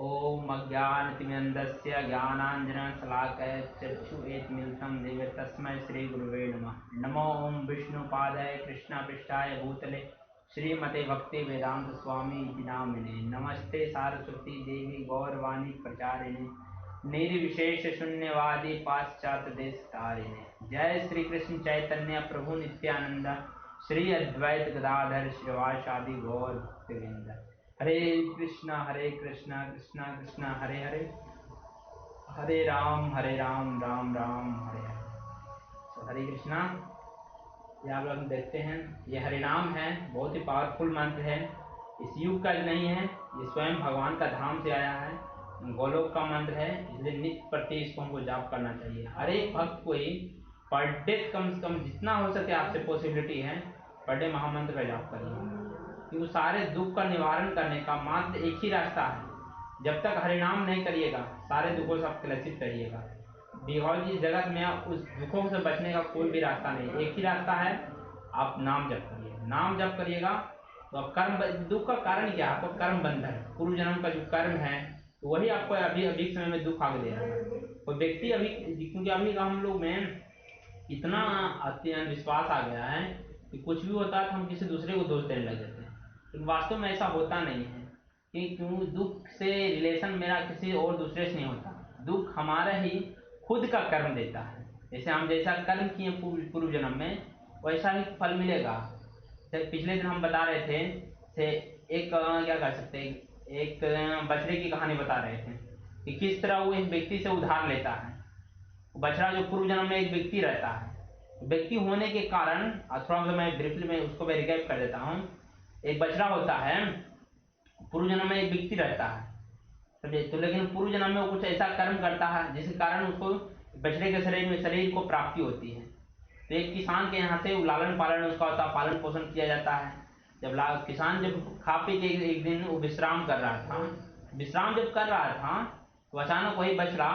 ॐ अज्ञानतिमिरन्दस्य ज्ञानाञ्जनशलाकया चक्षुरुन्मीलितं येन तस्मै श्रीगुरुवे नमः। नमो ॐ विष्णुपादाय कृष्णपृष्ठाय भूतले श्रीमते भक्तिवेदांत स्वामी इति नामिने। नमस्ते सारस्वती देवी गौरवाणी प्रचारिणे निर्विशेष शून्यवादी पाश्चात्य देश तारिणे। जय श्री कृष्ण चैतन्य प्रभु नित्यानंद श्री अद्वैत गदाधर श्रीवासादि गौर भक्तवृंद। हरे कृष्णा कृष्णा कृष्णा हरे हरे, हरे राम राम राम हरे हरे। तो हरे कृष्णा, ये आप लोग देखते हैं, ये हरे नाम है, बहुत ही पावरफुल मंत्र है। इस युग का नहीं है, ये स्वयं भगवान का धाम से आया है, गोलोक का मंत्र है, इसलिए नित्य प्रति इसको हमको जाप करना चाहिए। हर एक भक्त को ही पर डे कम से कम जितना हो सके आपसे पॉसिबिलिटी है पर डे महामंत्र का जाप करिए, क्योंकि सारे दुख का निवारण करने का मात्र एक ही रास्ता है। जब तक हरिनाम नहीं करिएगा सारे दुखों से आप क्लेशित रहिएगा। बिकॉज इस जगत में उस दुखों से बचने का कोई भी रास्ता नहीं, एक ही रास्ता है, आप नाम जप करिए। नाम जप करिएगा तो आप कर्म, दुख का कारण क्या है? आपका कर्म बंधन, पूर्व जन्म का जो कर्म है तो वही आपको अभी अभी समय में दुख आगे दे रहा है। कोई व्यक्ति अभी, क्योंकि अभी हम लोग में इतना अत्यंत विश्वास आ गया है कि कुछ भी होता है तो हम किसी दूसरे को दोष देने लग जाते हैं, लेकिन वास्तव में ऐसा होता नहीं है। कि क्यों दुख से रिलेशन मेरा किसी और दूसरे से नहीं होता, दुख हमारा ही खुद का कर्म देता है। जैसे हम जैसा कर्म किए पूर्व जन्म में वैसा ही फल मिलेगा। पिछले दिन हम बता रहे थे से एक क्या कर सकते हैं, एक बछड़े की कहानी बता रहे थे कि किस तरह वो एक व्यक्ति से उधार लेता है। बछड़ा जो पूर्व जन्म में एक व्यक्ति रहता है, व्यक्ति होने के कारण, थोड़ा सा मैं ब्रीफली में उसको मैं रिकैप कर देता हूँ। एक बछड़ा होता है, पूर्व जन्म में एक व्यक्ति रहता है, तो लेकिन पूर्व जन्म में वो कुछ ऐसा कर्म करता है जिसके कारण उसको बछड़े के शरीर को प्राप्ति होती है। तो एक किसान के यहाँ से लालन पालन उसका होता है, पालन पोषण किया जाता है। जब किसान जब खा पी के एक दिन वो विश्राम कर रहा था, विश्राम जब कर रहा था तो अचानक वही बछड़ा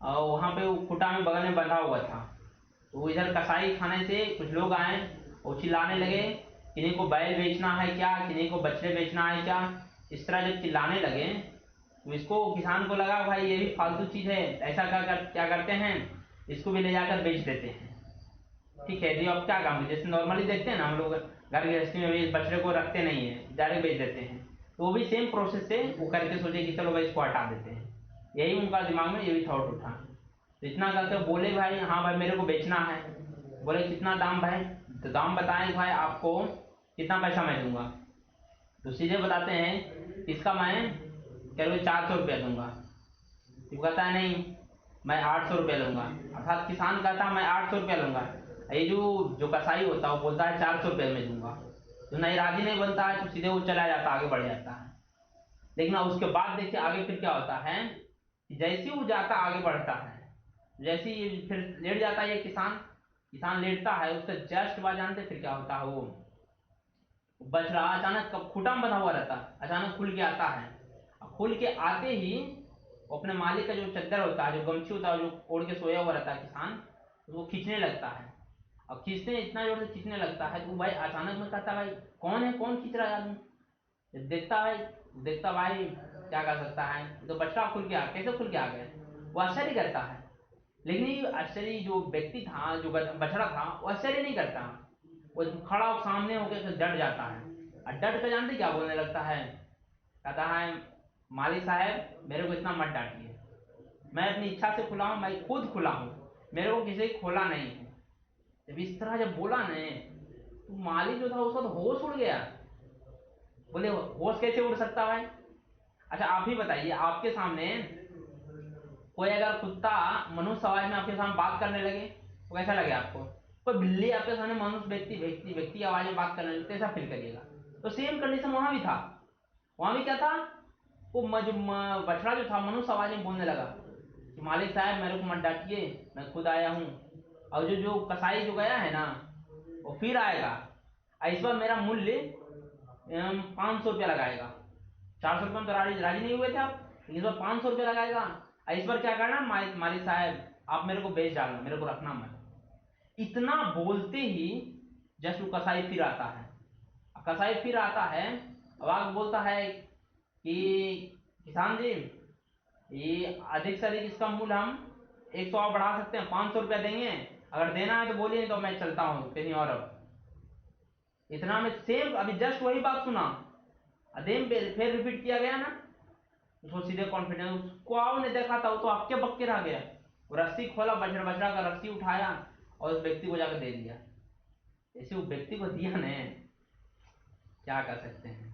वहाँ पे वो खूटा में बगल में बंधा हुआ था। तो इधर कसाई खाने से कुछ लोग आए और चिल्लाने लगे, किन्हीं को बैल बेचना है क्या, किन्हीं को बछड़े बेचना है क्या। इस तरह जब चिल्लाने लगे तो इसको, किसान को लगा भाई ये भी फालतू चीज़ है, ऐसा क्या करते हैं, इसको भी ले जाकर बेच देते हैं। ठीक है जी, अब क्या काम, जैसे नॉर्मली देखते हैं ना हम लोग घर गृहस्थी में भी बछड़े को रखते नहीं है, डायरेक्ट बेच देते हैं। तो वो भी सेम प्रोसेस से वो करके सोचे कि चलो भाई इसको हटा देते हैं। यही उनका दिमाग में ये भी थॉट उठा। तो इतना करके बोले भाई हाँ भाई मेरे को बेचना है। बोले कितना दाम भाई, तो दाम बताएं भाई आपको कितना पैसा मैं दूंगा। तो सीधे बताते हैं इसका मैं करीब 400 रुपया दूंगा। तो कहता है नहीं मैं 800 रुपया लूंगा, अर्थात किसान कहता है मैं 800 रुपया लूंगा, ये जो कसाई होता है वो बोलता है 400 रुपये में दूंगा। तो नहीं, राजी नहीं बनता है, तो सीधे वो चला जाता है, आगे बढ़ जाता है। लेकिन उसके बाद देखिए आगे फिर क्या होता है कि जैसे वो जाता आगे बढ़ता है, जैसे ही फिर लेट जाता है ये किसान लेटता है, उससे जस्ट बाद जानते फिर क्या होता है, वो बछड़ा अचानक खूटा में बंधा हुआ रहता है, अचानक खुल के आता है। खुल के आते ही वो अपने मालिक का जो चद्दर होता है, जो गमछी होता है, जो ओढ़ के सोया हुआ रहता है किसान, उसको खींचने लगता है। अब खींचते इतना जोर से खींचने लगता है तो भाई अचानक में कहता भाई कौन है, कौन खींच रहा है आदमी। देखता भाई क्या कर सकता है, तो बछड़ा खुल के कैसे खुल के आ गया, वो आश्चर्य करता है। लेकिन ये आश्चर्य जो व्यक्ति था, जो बछड़ा था, वो आश्चर्य नहीं करता, वो खड़ा सामने होकर डट जाता है। और डट कर जानते क्या बोलने लगता है, कहता है मालिक साहब मेरे को इतना मत डांटिए, मैं अपनी इच्छा से खुला हूँ, मैं खुद खुला हूँ, मेरे को किसी खोला नहीं है। जब इस तरह जब बोला ने तो मालिक जो था उसका तो होश उड़ गया। बोले होश कैसे उड़ सकता है? अच्छा आप ही बताइए, आपके सामने कोई अगर कुत्ता मनुष्य आवाज में आपके सामने बात करने लगे तो कैसा लगे आपको? कोई बिल्ली आपके सामने मनुष्य व्यक्ति की आवाज में बात करने लगे कैसा फील करिएगा? तो सेम कंडीशन वहां भी था। वहां भी क्या था, वो बछड़ा जो था मनुष्य आवाज में बोलने लगा कि मालिक साहब मेरे को मत डांटिए, मैं खुद आया हूँ। और जो कसाई जो गया है ना वो फिर आएगा, इस बार मेरा मूल्य 500 रुपया लगाएगा। 400 रुपये में तो राजी नहीं हुए थे आप, लेकिन इस बार 500 रुपया लगाएगा। इस बार क्या करना, मालिक साहब आप मेरे को बेच डालना, मेरे को रखना मत। इतना बोलते ही जस्ट वो कसाई फिर आता है। अब आगे बोलता है कि किसान जी, ये अधिक से अधिक इसका मूल्य हम 100 और बढ़ा सकते हैं, 500 रुपया देंगे। अगर देना है तो बोलिए, तो मैं चलता हूँ कहीं और। अब इतना में सेम अभी जस्ट वही बात सुना, अदेम फिर रिपीट किया गया ना, उसको सीधे कॉन्फिडेंस, उसको आओ ने देखा था, वो तो आपके बक्के रह गया। वो रस्सी खोला, बछड़ा बछड़ा का रस्सी उठाया और उस व्यक्ति को जाकर दे दिया। ऐसे वो व्यक्ति को दिया ने, क्या कर सकते हैं।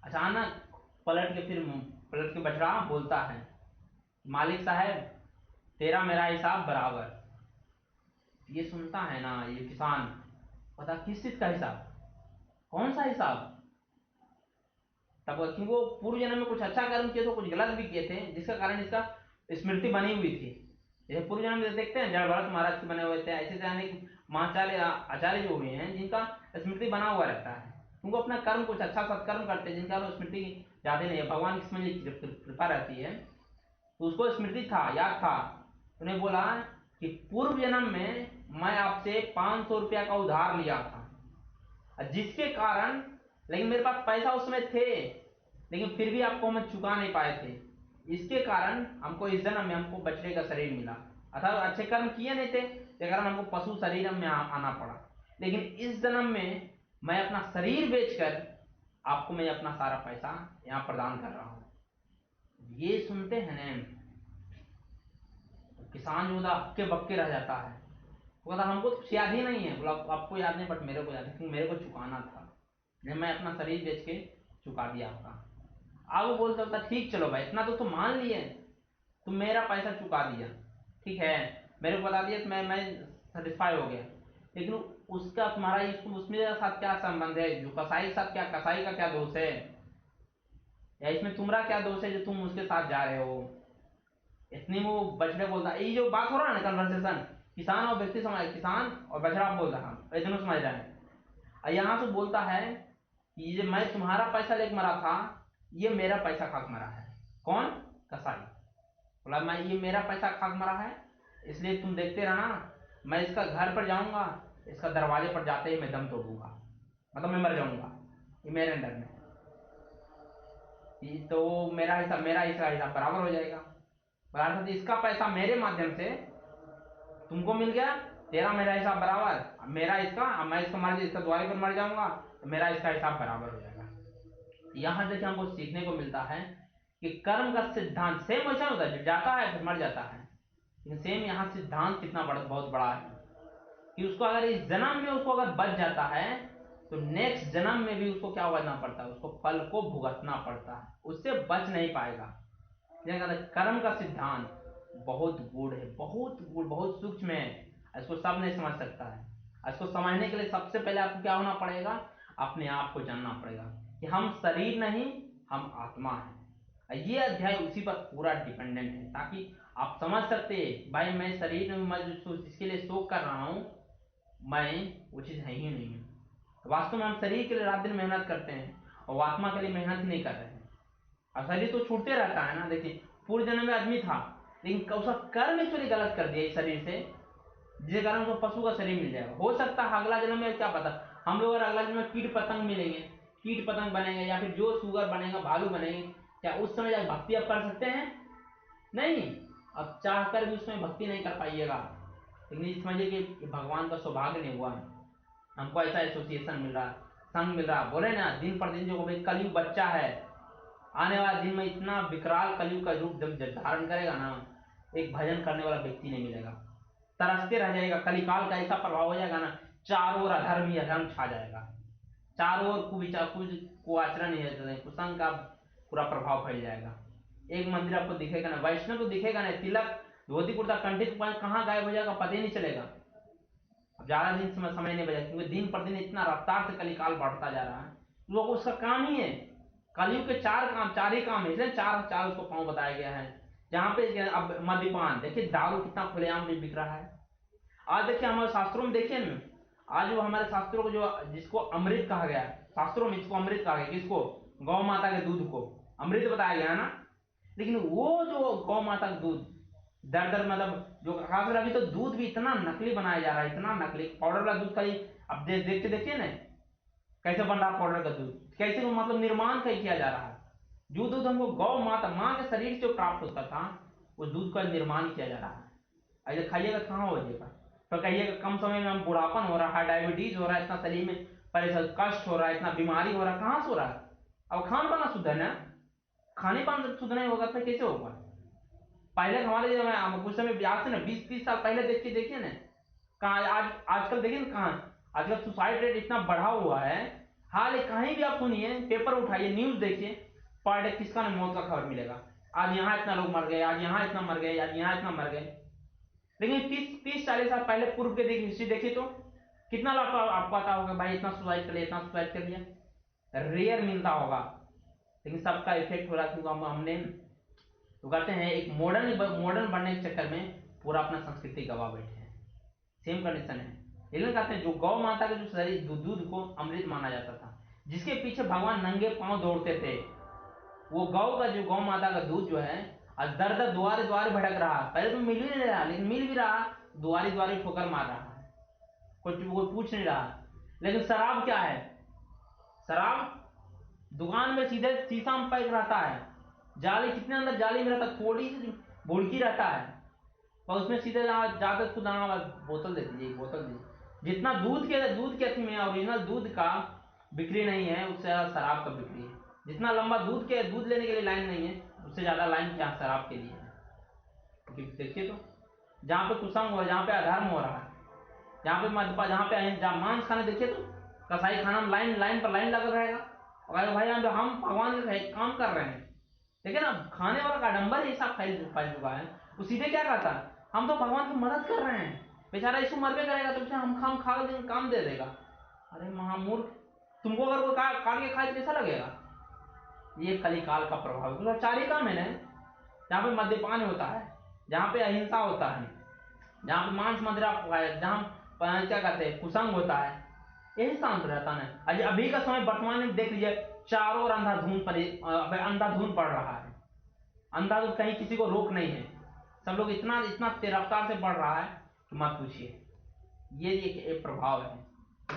अचानक पलट के बछड़ा बोलता है, मालिक साहब तेरा मेरा हिसाब बराबर। ये सुनता है ना ये किसान, पता किस चीज का हिसाब, कौन सा हिसाब। तब क्योंकि वो पूर्व जन्म में कुछ अच्छा कर्म किए थे, कुछ गलत भी किए थे, जिसका कारण इसका स्मृति बनी हुई थी। जैसे पूर्व जन्म में देखते हैं जड़ भरत महाराज के बने हुए थे, ऐसे अनेक महाचार्य आचार्य जो हुए हैं जिनका स्मृति बना हुआ रहता है। उनको अपना कर्म कुछ अच्छा सत्कर्म करते हैं, जिनका स्मृति जाती नहीं है, भगवान की समझ कृपा रहती है, तो उसको स्मृति था, याद था। उन्हें बोला कि पूर्व जन्म में मैं आपसे 500 रुपया का उधार लिया था, जिसके कारण, लेकिन मेरे पास पैसा उस समय थे, लेकिन फिर भी आपको हम चुका नहीं पाए थे। इसके कारण हमको इस जन्म में हमको बछड़े का शरीर मिला, अर्थात अच्छे कर्म किए नहीं थे, इसके कारण हमको पशु शरीर में आना पड़ा। लेकिन इस जन्म में मैं अपना शरीर बेचकर आपको मैं अपना सारा पैसा यहाँ प्रदान कर रहा हूँ। ये सुनते हैं ना, तो किसान जो हक्के बक्के रह जाता है। वो कहता हमको तो याद ही नहीं है। बोला आपको याद नहीं, बट मेरे को याद है, क्योंकि मेरे को चुकाना था, मैं अपना शरीर बेच के चुका दिया आपका। अब वो बोलता होता ठीक चलो भाई, इतना तो तुम मान लिए, तुम मेरा पैसा चुका दिया, ठीक है, मेरे को बता दिया तो मैं सेटिस्फाई हो गया। लेकिन उसका तुम्हारा उसमें साथ क्या संबंध है, जो कसाई के साथ, क्या कसाई का क्या दोष है, या इसमें तुम्हारा क्या दोष है जो तुम उसके साथ जा रहे हो। इतनी वो बछड़े बोलता, ये जो बात हो रहा है ना कन्वर्सेशन, किसान और व्यक्ति समझ, किसान और बछड़ा बोल रहा, ये दोनों समझ रहे हैं। और यहाँ से बोलता है कि ये मैं तुम्हारा पैसा लेकर मरा था, ये मेरा पैसा खाक मरा है। कौन? कसाई। बोला मैं, ये मेरा पैसा खाक मरा है, इसलिए तुम देखते रहना, मैं इसका घर पर जाऊंगा, इसका दरवाजे पर जाते ही मैं दम तोड़ूंगा, मतलब मैं मर जाऊंगा, ये मेरे अंडर में। तो मेरा हिस्सा बराबर हो जाएगा। बराबर, इसका पैसा मेरे माध्यम से तुमको मिल गया, तेरा मेरा हिसाब बराबर, मेरा इसका, अब मैं इसका मर, इसका द्वारे पर मर जाऊंगा, तो मेरा इसका हिसाब बराबर हो जाएगा। यहां देखिए हमको सीखने को मिलता है कि कर्म का सिद्धांत सेम वैसा होता है, जो जाता है फिर मर जाता है, लेकिन सेम यहाँ सिद्धांत कितना बहुत बड़ा है कि उसको अगर इस जन्म में उसको अगर बच जाता है, तो नेक्स्ट जन्म में भी उसको क्या करना पड़ता है, उसको फल को भुगतना पड़ता है, उससे बच नहीं पाएगा। कर्म का सिद्धांत बहुत गूढ़ है, बहुत गूढ़, बहुत सूक्ष्म है, इसको सब नहीं समझ सकता है। इसको समझने के लिए सबसे पहले आपको क्या होना पड़ेगा, अपने आप को जानना पड़ेगा कि हम शरीर नहीं, हम आत्मा है। ये अध्याय उसी पर पूरा डिपेंडेंट है, ताकि आप समझ सकते हैं भाई मैं शरीर में, मैं जिसके लिए शोक कर रहा हूं, मैं वो चीज है ही नहीं है। वास्तव में हम शरीर के लिए रात दिन मेहनत करते हैं और आत्मा के लिए मेहनत ही नहीं कर रहे हैं। और शरीर तो छूटते रहता है ना। देखिए पूर्व जन्म में आदमी था, लेकिन उसका कर्म एक्चुअली गलत कर दिया इस शरीर से, जिसके कारण उसको पशु का शरीर मिल जाएगा। हो सकता है अगला जन्म में, क्या पता, हम लोग अगर अगला जन्म में कीट पतंग मिलेंगे, कीट पतंग बनेंगे, या फिर जो सुगर बनेगा, भालू बनेंगे, क्या उस समय जाकर भक्ति आप कर सकते हैं? नहीं। अब चाहकर भी उसमें भक्ति नहीं कर पाइएगा। लेकिन समझिए कि भगवान का सौभाग्य नहीं हुआ, हमको ऐसा एसोसिएशन मिल रहा, संग मिल रहा। बोले ना दिन पर दिन जो कलयुग बच्चा है, आने वाला दिन में इतना विकराल कलयुग का रूप जब धारण करेगा ना, एक भजन करने वाला व्यक्ति नहीं मिलेगा, तरसते रह जाएगा। कलिकाल का ऐसा प्रभाव हो जाएगा ना, चारों ओर अधर्म ही अधर्म छा जाएगा, चारों ओर कुविचार, कुआचरण ही है, कुसंग का पूरा प्रभाव फैल जाएगा। एक मंदिर आपको दिखेगा ना, वैष्णव तो दिखेगा नहीं, तिलक धोती कुर्ता कंठित कहाँ गायब हो जाएगा पता ही नहीं चलेगा। अब ज्यादा दिन समय नहीं बचा, क्योंकि दिन पर दिन इतना रफ्तार से कलिकाल बढ़ता जा रहा है। लोग उसका काम ही है, कलयुग के चार ही काम है, इसलिए चार चार उसको पांव बताया गया है। जहां पे अब मद्यपान देखिए, दारू कितना खुलेआम भी बिक रहा है। आज देखिए हमारे शास्त्रों में देखिए ना, आज वो हमारे शास्त्रों को जो, जिसको अमृत कहा गया, शास्त्रों में इसको अमृत कहा गया, किसको? गौ माता के दूध को अमृत बताया गया है ना। लेकिन वो जो गौ माता का दूध दर दर, मतलब जो खास, अभी तो दूध भी इतना नकली बनाया जा रहा है, इतना नकली, पाउडर वाला दूध खाली। अब देख के देखिए ना कैसे बन रहा पाउडर का दूध, कैसे मतलब निर्माण कहीं किया जा रहा है। जो दूध हमको गौ माता माँ के शरीर से प्राप्त होता था, उस दूध का निर्माण किया जा रहा है। ऐसे खाइएगा कहाँ हो जाएगा, तो कहिएगा कम समय में हम बुढ़ापन हो रहा है, डायबिटीज हो रहा है, इतना शरीर में परेशान कष्ट हो रहा है, इतना बीमारी हो रहा है, कहाँ से हो रहा है? अब खान पान शुद्ध है ना, खाने पान शुद्ध नहीं होगा तो कैसे होगा? पहले हमारे जब कुछ समय आज से ना 20-30 साल पहले देखिए ना, कहाँ आज आजकल देखिए ना, कहाँ आजकल सुसाइड रेट इतना बढ़ा हुआ है। हाल कहीं भी आप सुनिए, पेपर उठाइए, न्यूज देखिए, पर डे किसका न मौत का खबर मिलेगा। आज यहाँ इतना लोग मर गए, आज यहाँ इतना मर गए, आज यहाँ इतना मर गए। लेकिन 30-40 साल पहले पूर्व के देखिए, हिस्ट्री देखिए तो कितना लोग आपको पता होगा भाई इतना सुसाइड कर लिया, इतना सुसाइड कर लिया, रेयर मिलता होगा। लेकिन सबका इफेक्ट हो रहा है क्योंकि हमने तो कहते हैं एक मॉडर्न बनने के चक्कर में पूरा अपना संस्कृति गवा बैठे हैं। सेम कंडीशन है। लेकिन कहते हैं जो गौ माता के जो शरीर दूध को अमृत माना जाता था, जिसके पीछे भगवान नंगे पांव दौड़ते थे, वो गौ का जो गौ माता का दूध जो है आज दर दर द्वारे द्वारे भटक रहा है। पहले तो मिल ही नहीं रहा, लेकिन मिल भी रहा, द्वारे द्वारे ठोकर मार रहा है, कोई पूछ नहीं रहा। लेकिन शराब क्या है? शराब दुकान में सीधे शीशा में पैक रहता है, जाली कितने अंदर जाली में रहता, थोड़ी सी बुड़की रहता है, और उसमें सीधे जाकर खुद बोतल दे दीजिए, बोतल दीजिए। जितना दूध के अथी में ओरिजिनल दूध का बिक्री नहीं है, उससे ज्यादा शराब का बिक्री है। जितना लंबा दूध लेने के लिए लाइन नहीं है, उससे ज्यादा लाइन क्या शराब के लिए है। क्योंकि देखिए तो जहाँ पे कुसंग हो रहा है, जहाँ पे अधर्म हो रहा है, जहाँ पे मदपा, जहाँ पे जहाँ मांस खाने, देखिए तो कसाई खाना में लाइन पर लाइन लगा रहेगा। और भाई हम भगवान के काम कर रहे हैं, देखिए ना खाने वाला का आडंबर ऐसा फैल चुका है। वो सीधे क्या कहता है, हम तो भगवान की मदद कर रहे हैं, बेचारा यीशु मरबे करेगा तो बेचारा हम खा देंगे, काम दे देगा। अरे महामूर्ख, तुमको अगर कोई काट के खाए तो कैसा लगेगा? ये कलिकाल का प्रभाव है। चार ही काम है ना, जहाँ पे मद्यपान होता है, जहाँ पे अहिंसा होता है, जहाँ पे मांस मदिरा, जहाँ क्या कहते हैं कुसंग होता है, यही शांत रहता है। अभी का समय वर्तमान में देख लीजिए, चारों ओर अंधाधुंध पड़ रहा है। अंधाधुंध, कहीं किसी को रोक नहीं है, सब लोग इतना इतना रफ्तार से बढ़ रहा है कि मत पूछिए। ये एक प्रभाव है।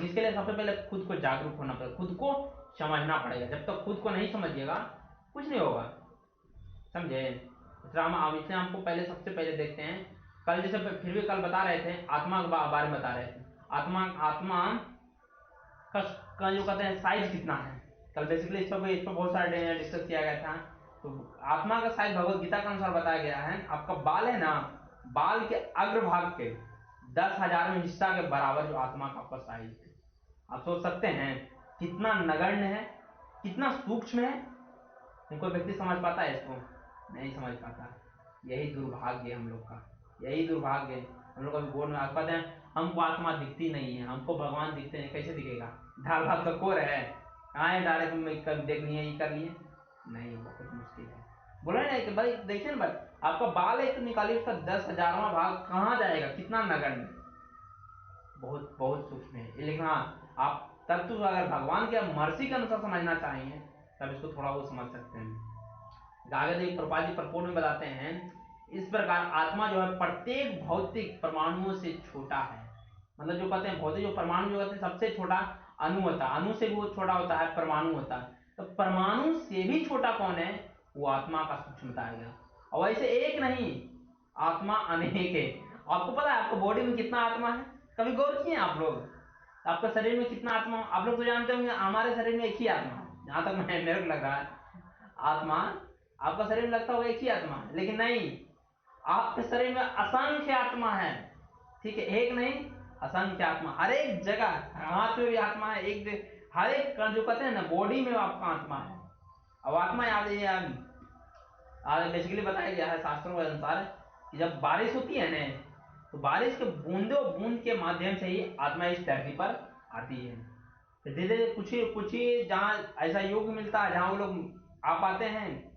इसके लिए सबसे पहले खुद को जागरूक होना पड़ेगा, खुद को समझना पड़ेगा। जब तक खुद को नहीं समझिएगा कुछ नहीं होगा, समझे? इसलिए हमको पहले सबसे पहले देखते हैं, कल जैसे फिर भी कल बता रहे थे आत्मा के बारे में बता रहे थे। आत्मा का जो कहते हैं साइज कितना है, कल बेसिकली इस पर बहुत सारे डिस्कस किया गया था। तो आत्मा का साइज भगवत गीता के अनुसार बताया गया है, आपका बाल है ना, बाल के अग्रभाग के 10,000वें हिस्सा के बराबर जो आत्मा का आपका साइज है। आप सोच सकते हैं कितना नगण्य है, कितना सूक्ष्म है। कोई व्यक्ति समझ पाता है इसको? नहीं समझ पाता। यही दुर्भाग्य है हम लोग का, यही दुर्भाग्य है। हम लोग अभी बोर्ड में आप कहते हैं हमको आत्मा दिखती नहीं है, हमको भगवान दिखते हैं। कैसे दिखेगा? दाल भात का कोर है, कहाँ है डायरेक्ट में कभी देख लिए, ये कर लिए? नहीं, बहुत मुश्किल है। बोला नहीं कि भाई देखिए ना भाई, आपका बाल एक निकालिए, उसका 10,000वां भाग कहाँ जाएगा, कितना नगण्य, बहुत बहुत सूक्ष्म है। लेकिन हाँ, आप तब तो अगर भगवान के मर्जी के अनुसार समझना चाहिए तब इसको थोड़ा वो समझ सकते हैं। आगे देव प्रभुपाद जी प्रपोर्ट में बताते हैं, इस प्रकार आत्मा जो है प्रत्येक भौतिक परमाणुओं से छोटा है। मतलब जो कहते हैं भौतिक जो परमाणु जो कहते हैं सबसे छोटा अणु होता है, अणु से भी वो छोटा होता है परमाणु होता है। तो परमाणु से भी छोटा कौन है? वो आत्मा का सूक्ष्म बताया गया। और वैसे एक नहीं, आत्मा अनेक है। आपको पता है आपको बॉडी में कितना आत्मा है? कभी गौर किए आप लोग? आपका शरीर में कितना आत्मा? आप लोग तो जानते होंगे हमारे शरीर में एक ही आत्मा है, जहां तक मेरे को लग रहा है। आत्मा आपका शरीर में लगता होगा एक ही आत्मा है, लेकिन नहीं, आपके शरीर में असंख्य आत्मा है। ठीक है, एक नहीं असंख्य आत्मा, हर एक जगह हाथ में भी आत्मा है, हर एक जो कहते हैं ना बॉडी में आपका आत्मा है। अब आत्मा याद बेसिकली बताया गया है शास्त्रों के अनुसार कि जब बारिश होती है ना, तो बारिश के बूंदों बूंद के माध्यम से ही आत्मा इस धरती पर आती है। तो धीरे धीरे कुछ ही जहाँ ऐसा योग मिलता है जहाँ वो लोग आ पाते हैं।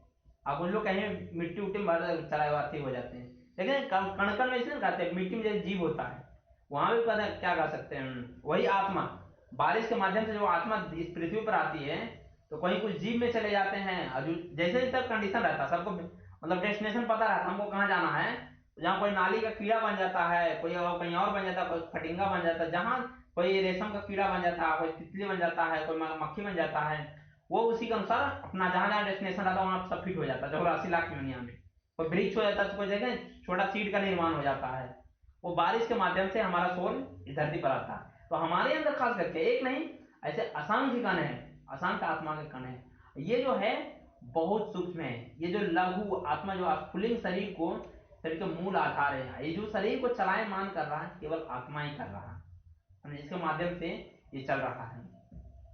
अब उन लोग कहीं मिट्टी उट्टी में चलाती हो जाते हैं, लेकिन कण कण में इसलिए कहते हैं मिट्टी में जैसे जीव होता है, वहां भी पता क्या कह सकते हैं, वही आत्मा बारिश के माध्यम से जो आत्मा इस पृथ्वी पर आती है, तो कहीं कुछ जीव में चले जाते हैं। और जैसे जैसे कंडीशन रहता है सबको, मतलब डेस्टिनेशन पता रहता है हमको कहाँ जाना है। जहाँ कोई नाली का कीड़ा बन जाता है, कोई कहीं और बन जाता है, कोई फटिंगा बन जाता है, जहाँ कोई रेशम का कीड़ा बन जाता है, कोई तितली बन जाता है, कोई मक्खी बन जाता है, वो उसी के अनुसार अपना जहाँ जहाँ डेस्टिनेशन रहता है वहाँ सब फिट हो जाता है। 84 लाख की दुनिया में कोई ब्रिज हो जाता है तो कोई जगह छोटा सीड का निर्माण हो जाता है। वो बारिश के माध्यम से हमारा सोल इस धरती पर आता है। तो हमारे अंदर खास करके एक नहीं ऐसे असंख्य कण है, असंख्य आत्मा के कण है। ये जो है बहुत सूक्ष्म है। ये जो लघु आत्मा जो स्फुलिंग शरीर को शरीर के मूल आधार है, ये जो शरीर को चलायमान कर रहा है केवल आत्मा ही कर रहा है, इसके माध्यम से ये चल रहा है।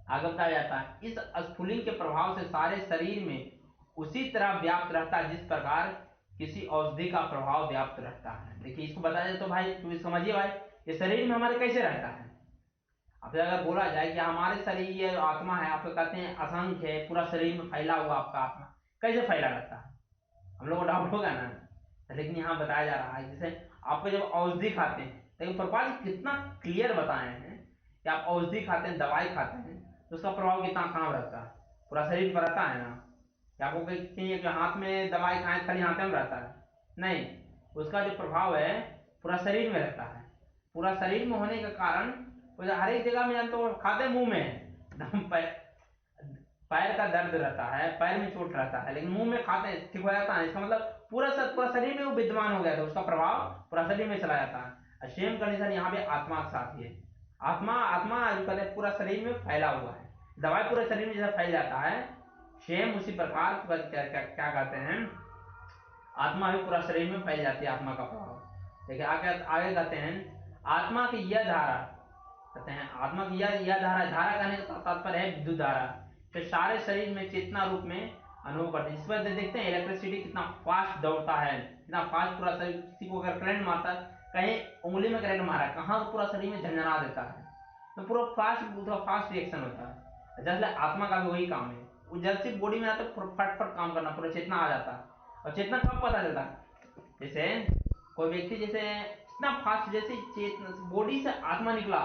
आगे बताया जाता है इस स्फुलिंग के प्रभाव से सारे शरीर में उसी तरह व्याप्त रहता है जिस प्रकार किसी औषधि का प्रभाव व्याप्त रहता है। देखिए इसको बताया जाए तो भाई तुम समझिए भाई ये शरीर में हमारे कैसे रहता है। अब अगर बोला जाए कि हमारे शरीर ये आत्मा है, आप कहते हैं असंख्य है, पूरा शरीर में फैला हुआ आपका आत्मा कैसे फैला रहता है, हम लोग को डाउट होगा ना। लेकिन यहाँ बताया जा रहा है जैसे आपको जब औषधि खाते हैं, लेकिन प्रभुपाद जी कितना क्लियर बताए हैं कि आप औषधि खाते हैं, दवाई खाते हैं तो उसका प्रभाव कितना कहाँ रहता है, पूरा शरीर पर रहता है ना। क्या आपको कहीं हाथ में दवाई खाएं खाली हाथ में रहता है, नहीं, उसका जो प्रभाव है पूरा शरीर में रहता है। पूरा शरीर में होने के कारण हर एक जगह में तो खाते मुंह में एकदम पैर का दर्द रहता है, पैर में चोट रहता है, लेकिन मुंह में खाते हैं ठीक हो जाता है। इसका मतलब पूरा शरीर में वो विद्यमान हो गया था, उसका प्रभाव पूरा शरीर में चला जाता है। सेम कंडीशन यहाँ पे आत्मा के साथ ही है। आत्मा आत्मा जो कहते हैं पूरा शरीर में फैला हुआ है, दवाई पूरे शरीर में जैसा फैल जाता है सेम उसी प्रकार क्या कहते हैं आत्मा भी पूरा शरीर में फैल जाती है, आत्मा का प्रभाव। देखिए आगे आगे कहते हैं आत्मा की यह धारा, कहते हैं आत्मा की यह धारा, धारा कहने का तात्पर्य है विद्युत धारा, जो सारे शरीर में चेतना रूप में अनुभव करती है। जिस पर देखते हैं इलेक्ट्रिसिटी कितना फास्ट दौड़ता है, कितना फास्ट पूरा शरीर, किसी को अगर करंट मारता है, कहीं उंगली में करंट मारा कहाँ पूरा शरीर में झंझना देता है, तो पूरा फास्ट रिएक्शन होता है। जैसे आत्मा का भी वही काम है, वो जब से बॉडी में आता है फटफट काम करना, पूरा चेतना आ जाता है। और चेतना कब पता चलता है, जैसे कोई व्यक्ति जैसे इतना फास्ट जैसे चेतना बॉडी से आत्मा निकला,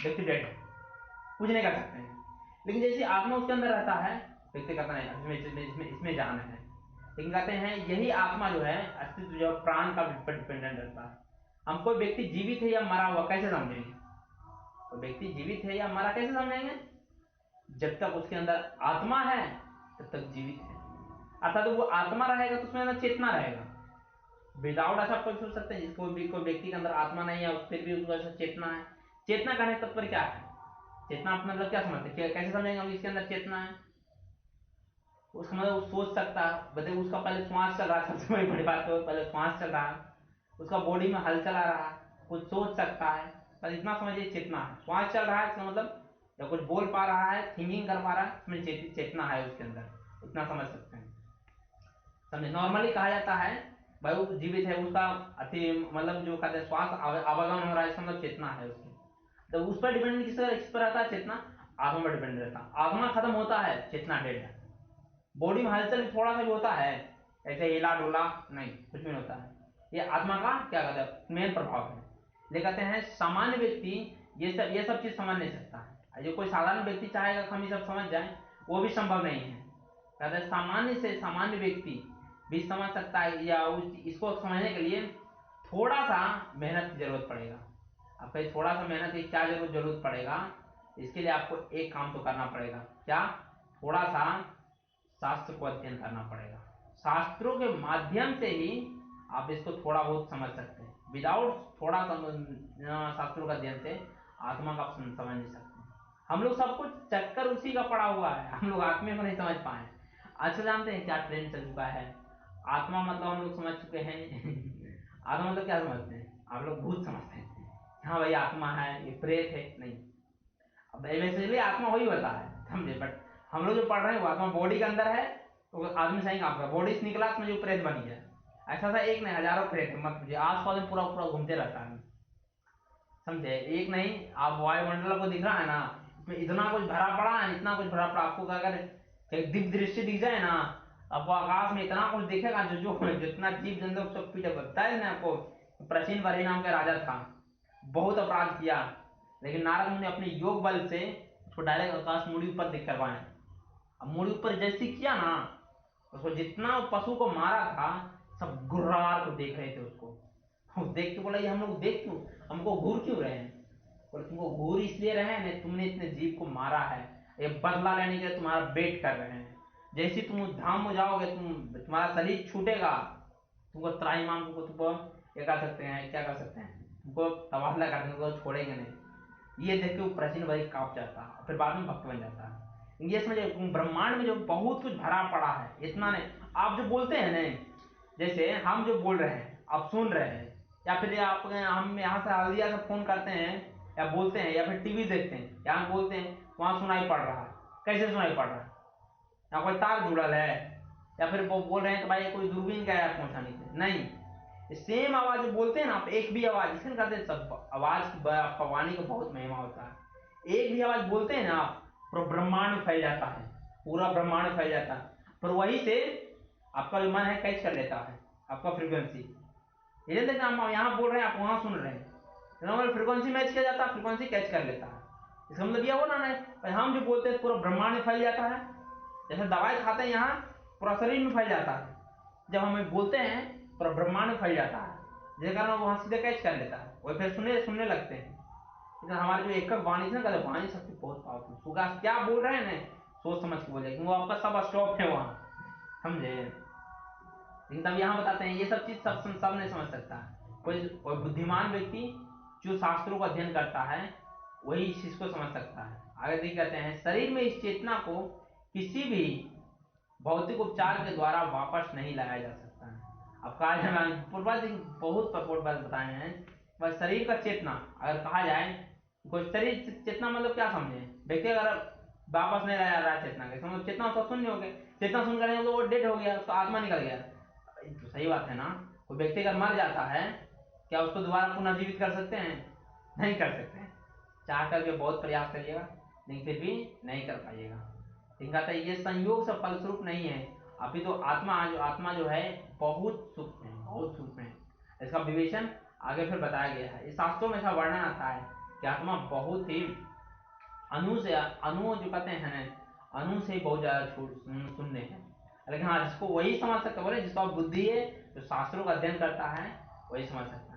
व्यक्ति डेड कुछ नहीं कर सकते हैं। लेकिन जैसे आत्मा उसके अंदर रहता है व्यक्ति कहता नहीं इसमें जान है। लेकिन कहते हैं यही आत्मा जो है अस्तित्व जो प्राण का डिपेंडेंट रहता है। हम कोई व्यक्ति जीवित है या मरा हुआ कैसे समझेंगे, कोई व्यक्ति जीवित है या मरा कैसे समझेंगे, जब तक उसके अंदर आत्मा है तब तक जीवित है। अर्थात वो आत्मा रहेगा तो उसमें अंदर चेतना रहेगा। विदाउट ऐसा कोई सोच सकते हैं जिसको भी कोई व्यक्ति के अंदर आत्मा नहीं है फिर भी उसको ऐसा चेतना है। चेतना कहने का तत्पर क्या है, चेतना मतलब क्या समझते हैं, कैसे समझेंगे हम इसके अंदर चेतना है। उसका मतलब वो सोच सकता है, बताइए उसका पहले श्वास चल रहा है, सबसे बड़ी बात तो पहले श्वास चल रहा है, उसका बॉडी में हलचल आ रहा है, कुछ सोच सकता है, पर इतना समझिए चेतना है। श्वास चल रहा है इसका मतलब या कुछ बोल पा रहा है, थिंकिंग कर पा रहा है, उसमें चेतना है उसके अंदर, इतना समझ सकते हैं। समझे नॉर्मली कहा जाता है भाई वो जीवित है, उसका अति मतलब जो कहते हैं श्वास आवागमन हो रहा है, इसका मतलब चेतना है उसकी। तो उस पर डिपेंड किस पर रहता है, चेतना आत्मा पर डिपेंड रहता है। आत्मा खत्म होता है चेतना डेड है। बॉडी में हलचल भी थोड़ा सा भी होता है, ऐसे हिला डोला नहीं, कुछ भी नहीं होता है, ये आत्मा का क्या कहते हैं मेन प्रभाव है। ले कहते हैं सामान्य व्यक्ति ये सब चीज समझ नहीं सकता है। जो कोई साधारण व्यक्ति चाहेगा हम ये सब समझ जाए वो भी संभव नहीं है। कहते हैं सामान्य से सामान्य व्यक्ति भी समझ सकता है या इसको समझने के लिए थोड़ा सा मेहनत की जरूरत पड़ेगा। आपको थोड़ा सा मेहनत की क्या जरूरत पड़ेगा, इसके लिए आपको एक काम तो करना पड़ेगा, क्या, थोड़ा सा शास्त्र को अध्ययन करना पड़ेगा। शास्त्रों के माध्यम से ही आप इसको थोड़ा बहुत समझ सकते हैं। विदाउट थोड़ा शास्त्रों का अध्ययन से आत्मा का समझ नहीं सकते। हम लोग सब कुछ चक्कर उसी का पड़ा हुआ है, हम लोग आत्मा को नहीं समझ पाए। आजकल जानते हैं क्या ट्रेंड चल चुका है, आत्मा मतलब हम लोग समझ चुके हैं आत्मा मतलब क्या समझते हैं आप लोग, भूत समझते हैं। हाँ भाई आत्मा है, ये प्रेत है, नहीं। अब बेसिकली आत्मा वही होता है समझे, बट हम लोग जो पढ़ रहे हैं वो आत्मा बॉडी के अंदर है तो आदमी सही काम कर, बॉडी से निकला तो जो प्रेत बन गया। ऐसा था एक नहीं हजारों प्रेत है, मत मुझे आस पास में पूरा पूरा घूमते रहता है समझे। एक नहीं, आप वायुमंडल को दिख रहा है ना, इसमें इतना कुछ भरा पड़ा है, इतना कुछ भरा पड़ा, आपको अगर एक दिव्य दृष्टि दिख जाए ना, आपको आकाश में इतना कुछ दिखेगा जो जो जितना जीव जंतु सब पीछे बनता है ना। आपको प्राचीन वरी नाम का राजा था, बहुत अपराध किया, लेकिन नारद मुनि अपने योग बल से उसको डायरेक्ट आकाश मूड़ी ऊपर दिख करवाए। अब मूड़ी ऊपर जैसे किया ना, उसको जितना पशु को मारा था सब गुर्रार को देख रहे थे उसको। देख के बोला ये हम लोग देख क्यों, हमको घूर क्यों रहे हैं, बोले तुमको घूर इसलिए रहे हैं तुमने इतने जीव को मारा है, ये बदला लेने के लिए तुम्हारा वेट कर रहे हैं। जैसे तुम उस धाम में जाओगे, तुम्हारा शरीर छूटेगा, तुमको त्राहिमाम तुमको ये कर सकते हैं, क्या कर सकते हैं, तुमको तबादला कर देंगे, तुमको छोड़ेंगे नहीं। ये देख के वो प्राचीन भाई कांप जाता है, फिर बाद में भक्त बन जाता है। ये समझे ब्रह्मांड में जो बहुत कुछ भरा पड़ा है, इतना नहीं। आप जो बोलते हैं ना, जैसे हम जो बोल रहे हैं आप सुन रहे हैं, या फिर आप हम यहाँ से हल्दिया से फोन करते हैं या बोलते हैं, या फिर टीवी देखते हैं, यहाँ बोलते हैं, वहां सुनाई पड़ रहा है। कैसे सुनाई पड़ रहा है? या कोई तार जुड़ल है, या फिर वो बोल रहे हैं तो भाई कोई दूरबीन का है पहुंचाने के, नहीं। सेम आवाज जो बोलते हैं ना आप, एक भी आवाज, इसलिए कहते हैं सब आवाज की, आपका वाणी का बहुत महिमा होता है। एक भी आवाज बोलते हैं ना आप, पूरा ब्रह्मांड में फैल जाता है, पूरा ब्रह्मांड में फैल जाता है। पर वही से आपका जो मन है कैच कर लेता है आपका फ्रीक्वेंसी। ये देखना, हम यहाँ बोल रहे हैं, आप वहां सुन रहे हैं, फ्रीक्वेंसी मैच किया जाता है, फ्रीक्वेंसी कैच कर लेता है। इसका मतलब यह होना नहीं, हम जो बोलते हैं पूरा ब्रह्मांड में फैल जाता है। जैसे दवाई खाते हैं यहाँ, पूरा शरीर में फैल जाता है, जब हमें बोलते हैं पूरा ब्रह्मांड में फैल जाता है, जिस कारण वहां सीधे कैच कर लेता है, वही फिर सुनने लगते हैं। लेकिन हमारे जो एक वाणी है ना, वाणी शक्ति बहुत पावरफुल, सुगा क्या बोल रहे हैं ना, सोच समझ के बोले, वो आपका सब स्टॉप है वहां, समझे। लेकिन तब यहाँ बताते हैं ये सब चीज सब नहीं समझ सकता। कोई बुद्धिमान व्यक्ति जो शास्त्रों का अध्ययन करता है वही इस चीज को समझ सकता है। आगे देख कहते हैं, शरीर में इस चेतना को किसी भी भौतिक उपचार के द्वारा वापस नहीं लाया जा सकता है। अब कहा जाए, पूर्वज बहुत पकड़ बताए हैं, बस शरीर का चेतना अगर कहा जाए, कोई शरीर चेतना मतलब क्या समझे, व्यक्ति अगर वापस नहीं लाया रहा चेतना के, समझ चेतना उसका शून्य हो गया, चेतना शून्य करने तो वो डेड हो गया, उसका आत्मा निकल गया। तो सही बात है ना, कोई व्यक्ति अगर मर जाता है, क्या उसको दोबारा पुनर्जीवित कर सकते हैं? नहीं कर सकते हैं। चाह करके बहुत प्रयास करिएगा लेकिन फिर भी नहीं कर पाइएगा। लेकिन कहता है ये संयोग से फलस्वरूप नहीं है, अभी तो आत्मा जो है बहुत सूक्ष्म है, बहुत सूक्ष्म है। इसका विवेचन आगे फिर बताया गया है। इस शास्त्रों में ऐसा वर्णन आता है कि आत्मा बहुत ही अणु जो कहते हैं ना, अणु से बहुत ज्यादा शून्य है। लेकिन हाँ, जिसको वही समझ सकता बोले, जिसका बुद्धि है, जो शास्त्रों का अध्ययन करता है वही समझ सकता है।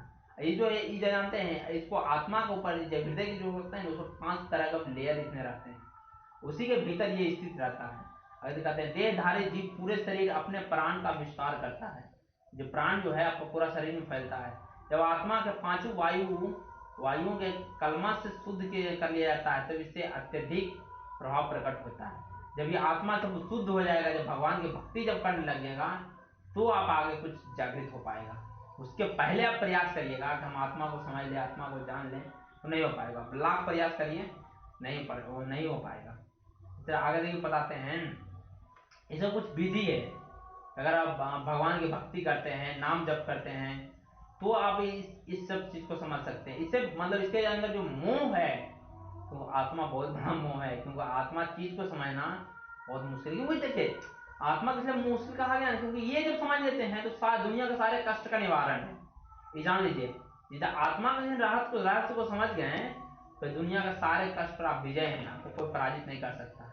ये जो जानते हैं, इसको आत्मा के ऊपर हृदय के जो होते हैं उसको 5 तरह का लेयर इतने रहते हैं, उसी के भीतर ये स्थित रहता है। अगर कहते हैं देहधारी जीव पूरे शरीर अपने प्राण का विस्तार करता है। जो प्राण जो है आपका पूरा शरीर में फैलता है। जब आत्मा के 5 वायुओं के कलमश से शुद्ध कर लिया जाता है, तब इससे अत्यधिक प्रभाव प्रकट होता है। जब ये आत्मा सब शुद्ध हो जाएगा, जब भगवान की भक्ति जब करने लगेगा, तो आप आगे कुछ जागृत हो पाएगा। उसके पहले आप प्रयास करिएगा कि हम आत्मा को समझ लें, आत्मा को जान लें, तो नहीं हो पाएगा। लाख प्रयास करिए, नहीं हो पाएगा। तो आगे देखिए बताते हैं, ये सब कुछ विधि है। अगर आप भगवान की भक्ति करते हैं, नाम जप करते हैं, तो आप इस सब चीज को समझ सकते हैं। इससे मतलब इसके अंदर जो मोह है, तो आत्मा बहुत बड़ा मोह है, क्योंकि आत्मा चीज को समझना बहुत मुश्किल। क्योंकि देखिए आत्मा किसलिए मुश्किल कहा गया, क्योंकि ये जब समझ लेते हैं तो सारी दुनिया के सारे कष्ट का निवारण है। ये जान लीजिए, जैसे आत्मा के रहस्य को समझ गए, तो दुनिया के सारे कष्ट पर आप विजय हैं, आपको कोई पराजित नहीं कर सकता है।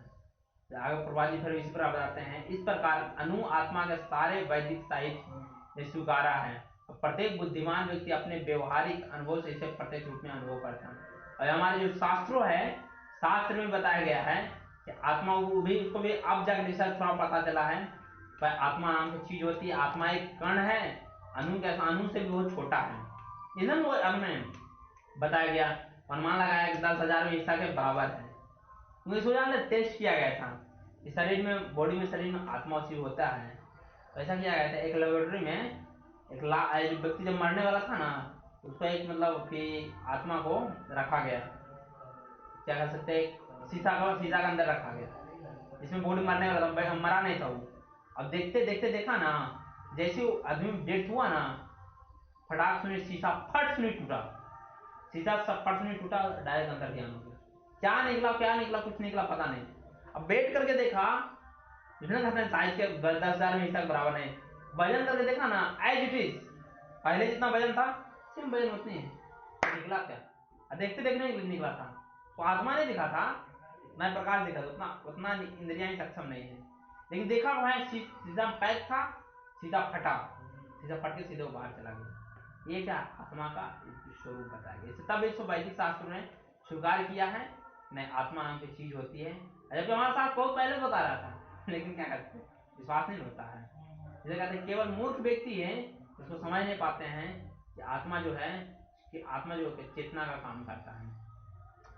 आगे प्रभाजी फिर इसी पर बताते हैं, इस प्रकार अनु आत्मा के सारे वैदिक साहित्य ने स्वीकारा है। प्रत्येक बुद्धिमान व्यक्ति अपने व्यवहारिक अनुभव से इसे प्रत्यक्ष रूप में अनुभव करता है। और हमारे जो शास्त्रों है, शास्त्र में बताया गया है कि आत्मा भी, उसको भी अब जाकर रिसर्च थोड़ा पता चला है, पर आत्मा नाम की चीज होती है। आत्मा एक कण है, अनु से भी वो छोटा है। इधर वो में बताया गया, अनुमान लगाया कि 10,000वें हिस्सा के बराबर है। इसको जानते टेस्ट किया गया था कि शरीर में, बॉडी में, शरीर में आत्मा शिव होता है। तो ऐसा किया गया था एक लेबोरेटरी में, एक व्यक्ति जब मरने वाला था ना, उसको एक मतलब कि आत्मा को रखा गया, क्या कर सकते हैं, शीशा के अंदर रखा गया, जिसमें बॉडी मरने वाला था, मरा नहीं था वो। अब देखते देखते देखा ना, जैसे वो आदमी डेथ हुआ ना, फटाक सुनी शीशा फट सुनी टूटा, शीशा सब फट सुनी टूटा, डायरेक्ट अंदर ध्यान हो गया। क्या निकला कुछ निकला पता नहीं। अब बैठ करके देखा, जितना कहते हैं साइज के 10,000 हिस्सा बराबर नहीं, वजन करके देखा ना, एज इट इज पहले जितना वजन था सेम वजन उतनी है। तो निकला क्या? देखते देखने निकला था, तो आत्मा ने दिखा था, मैं प्रकाश दिखा था, उतना इंद्रियां सक्षम नहीं है। लेकिन देखा वहां सीधा पैक था, सीधा फटा, सीधा फट के सीधे बाहर चला गया। ये क्या आत्मा का स्वरूप बताया गया। तब इसको वैदिक शास्त्रों ने स्वीकार किया है, नहीं आत्मा नाम की चीज होती है, जबकि हमारे साथ बहुत पहले बता रहा था, लेकिन क्या करते हैं, विश्वास नहीं होता है। इसलिए कहते हैं केवल मूर्ख व्यक्ति है जिसको समझ नहीं पाते हैं कि आत्मा जो है, कि आत्मा जो चेतना का काम करता है।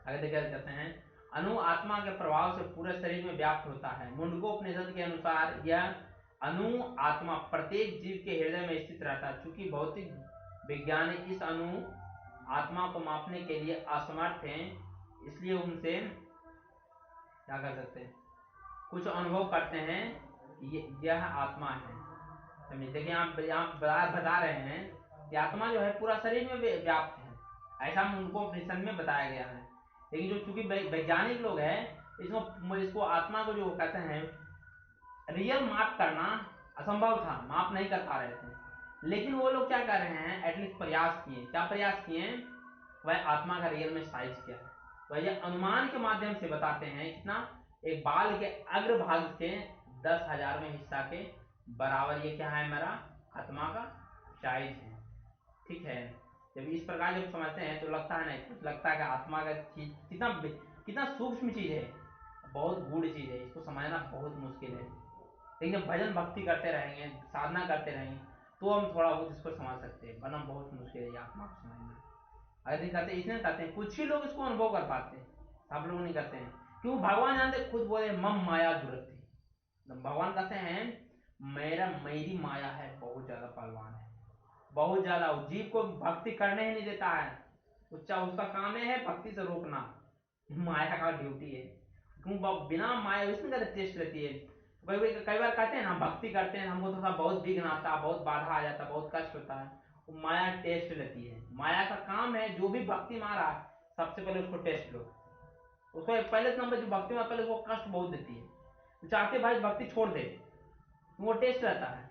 आगे देखिए कहते हैं अणु आत्मा के प्रभाव से पूरे शरीर में व्याप्त होता है। मुंडकोपनिषद के अनुसार यह अणु आत्मा प्रत्येक जीव के हृदय में स्थित रहता है। चूंकि भौतिक विज्ञानी इस अणु आत्मा को मापने के लिए असमर्थ हैं, इसलिए उनसे क्या कर सकते हैं, कुछ अनुभव करते हैं कि यह आत्मा है। समझिए, देखिए यहाँ बता रहे हैं कि आत्मा जो है पूरा शरीर में व्याप्त है, ऐसा उनको उपनिषद में बताया गया है। लेकिन जो चूंकि वैज्ञानिक लोग हैं, इसको आत्मा को जो कहते हैं रियल माप करना असंभव था, माप नहीं कर पा रहे थे। लेकिन वो लोग क्या कर रहे हैं, एटलीस्ट प्रयास किए। क्या प्रयास किए? वह आत्मा का रियल में साइज क्या है, वह यह अनुमान के माध्यम से बताते हैं कितना, एक बाल के अग्रभाग के 10,000वें हिस्सा के बराबर ये क्या है, मेरा आत्मा का साइज है। ठीक है, जब इस प्रकार जब समझते हैं तो लगता है, नहीं कुछ लगता है कि आत्मा का चीज कितना कितना सूक्ष्म चीज है, बहुत गूढ़ चीज है, इसको समझना बहुत मुश्किल है। लेकिन जब भजन भक्ति करते रहेंगे, साधना करते रहेंगे, तो हम थोड़ा बहुत इसको समझ सकते हैं, वरना बहुत मुश्किल है आत्मा को समझना। अगर कहते हैं, इसलिए कहते हैं कुछ ही लोग इसको अनुभव कर पाते हैं, सब लोग नहीं करते हैं। क्यों? भगवान जानते, खुद बोले मम माया दुरति। भगवान कहते हैं मेरी माया है बहुत ज्यादा बलवान है, बहुत ज्यादा। जीव को भक्ति करने ही नहीं देता है, उसका काम है भक्ति से रोकना, माया का ड्यूटी है। क्यों? बिना माया, इसमें कहते टेस्ट लेती है। कई बार कहते हैं ना, भक्ति करते हैं हमको थोड़ा बहुत विघ्न आता, बहुत बाधा आ जाता, बहुत कष्ट होता है, वो माया टेस्ट लेती है। माया का काम है, जो भी भक्ति मारा है सबसे पहले उसको टेस्ट लो, उसको पहले नंबर जो भक्ति मारा पहले उसको कष्ट बहुत देती है, तो चाहते भाई भक्ति छोड़ दे, तो वो टेस्ट रहता है।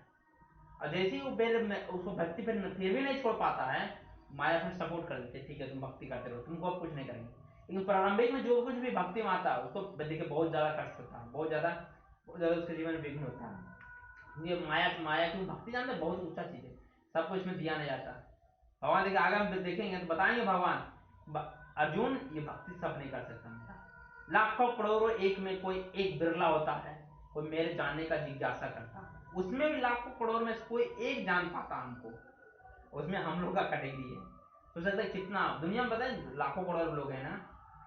और जैसे ही वो फिर उसको भक्ति फिर भी नहीं छोड़ पाता है, माया फिर सपोर्ट कर देती है, ठीक है तुम भक्ति करते रहो, तुमको अब कुछ नहीं करेंगे। लेकिन प्रारंभिक में जो कुछ भी भक्ति में आता है उसको देखिए बहुत ज्यादा कष्ट होता है, बहुत ज्यादा उसके जीवन में विघ्न होता है। ये माया की भक्ति जानते बहुत ऊंचा चीज है, सबको इसमें दिया नहीं जाता। भगवान देखिए आगे हम देखेंगे तो बताएंगे भगवान, अर्जुन ये भक्ति सब नहीं कर सकता मेरा, लाखों करोड़ों एक में कोई एक बिरला होता है, कोई मेरे जानने का जिज्ञासा करता, उसमें भी लाखों करोड़ में से कोई एक जान पाता हमको, उसमें हम लोग का कैटेगरी है। तो सकता है कितना दुनिया में बताए लाखों करोड़ लोग हैं ना,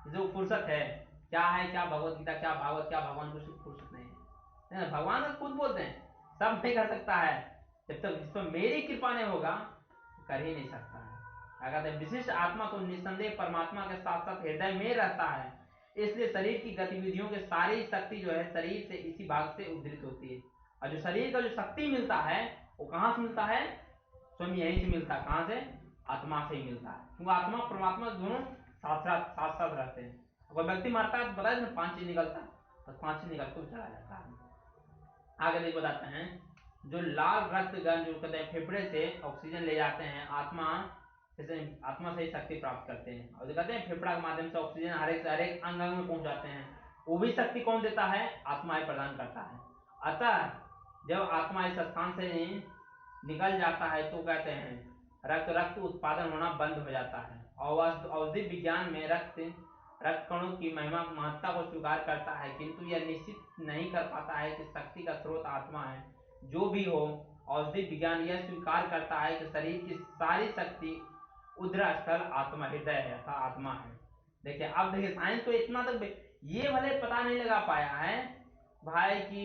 जो फुर्सत है क्या है, क्या भगवत गीता, क्या भागवत, क्या भगवान, कुछ फुर्सत नहीं है। भगवान का खुद बोलते हैं सब नहीं कर सकता है, जब तक जिस पर मेरी कृपा नहीं होगा कर ही नहीं सकता है। क्या कहते हैं, विशिष्ट आत्मा तो निस्संदेह परमात्मा के साथ साथ हृदय में रहता है, इसलिए शरीर की गतिविधियों की सारी शक्ति जो है शरीर से इसी भाग से उद्धृत होती है। और जो शरीर का जो शक्ति मिलता है वो कहाँ से मिलता है, स्वयं यहीं से मिलता है। कहाँ से? आत्मा से ही मिलता है, क्योंकि आत्मा परमात्मा दोनों साथ साथ रहते हैं। अगर व्यक्ति मरता है तो बताया ना 5 चीज निकलता है, तो 5 चीज निकल के चला जाता है। आगे देख बताते हैं, जो लाल रक्त गण जो कहते हैं फेफड़े से ऑक्सीजन ले जाते हैं, आत्मा से ही शक्ति प्राप्त करते हैं। और जो कहते हैं फेफड़ा के माध्यम से ऑक्सीजन हर एक अंग अंग में पहुंचाते हैं, वो भी शक्ति कौन देता है? आत्मा ही प्रदान करता है। अतः जब आत्मा इस स्थान से निकल जाता है तो कहते हैं रक्त उत्पादन होना बंद हो जाता है। और औषधि विज्ञान में रक्त कणों की महत्ता को स्वीकार करता है, किंतु यह निश्चित नहीं कर पाता है कि शक्ति का स्रोत आत्मा है। जो भी हो, औषधि विज्ञान यह स्वीकार करता है कि शरीर की सारी शक्ति उद्रा स्थल आत्मा हृदय है अर्थात आत्मा है। देखिए अब देखिए साइंस को इतना तक ये भले पता नहीं लगा पाया है भाई कि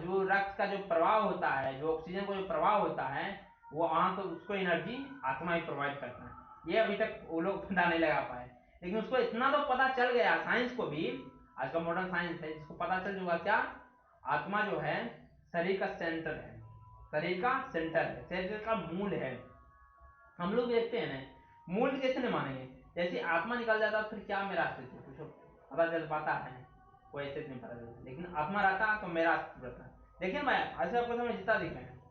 जो रक्त का जो प्रवाह होता है, जो ऑक्सीजन का जो प्रवाह होता है, वो वहां को उसको एनर्जी आत्मा ही प्रोवाइड करता है। ये अभी तक वो लोग पता नहीं लगा पाए, लेकिन उसको इतना तो पता चल गया साइंस को भी, आज का मॉडर्न साइंस है जिसको पता चल चुका क्या, आत्मा जो है शरीर का सेंटर है, शरीर का सेंटर है, शरीर का मूल है। हम लोग देखते हैं ना, मूल कैसे नहीं मानेंगे, जैसे आत्मा निकल जाता फिर क्या मेरा अस्तित्व कुछ पता चल पाता है? कोई अस्तित्व नहीं पता चलता। लेकिन आत्मा रहता तो मेरा अस्तित्व रहता। देखिए भाई ऐसे आपको सामने जितना दिख रहे हैं,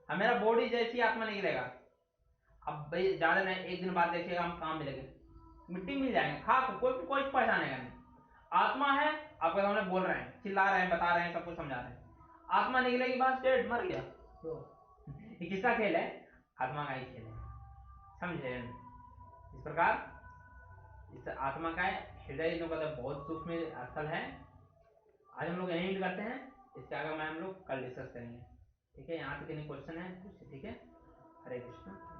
अब मेरा बॉडी जैसी आत्मा निकलेगा, अब भाई ज्यादा नहीं, एक दिन बाद देखिएगा हम काम मिलेंगे, मिट्टी मिल जाएंगे, खाक कोई पहचानेगा नहीं। आत्मा है आपके सामने बोल रहे हैं, चिल्ला रहे हैं, बता रहे हैं, सब कुछ समझा रहे हैं। आत्मा निकलेगी बस डेड, मर गया। तो ये किसका खेल है? आत्मा का ही खेल है, समझे? इस प्रकार इस आत्मा का हृदय जो कहते हैं बहुत सूक्ष्म स्थल है, आज हम लोग यहीं एंड करते हैं, इसके आगे मैं हम लोग कल डिस्कस करेंगे। ठीक है, यहाँ तक any क्वेश्चन है? ठीक है, हरे कृष्णा।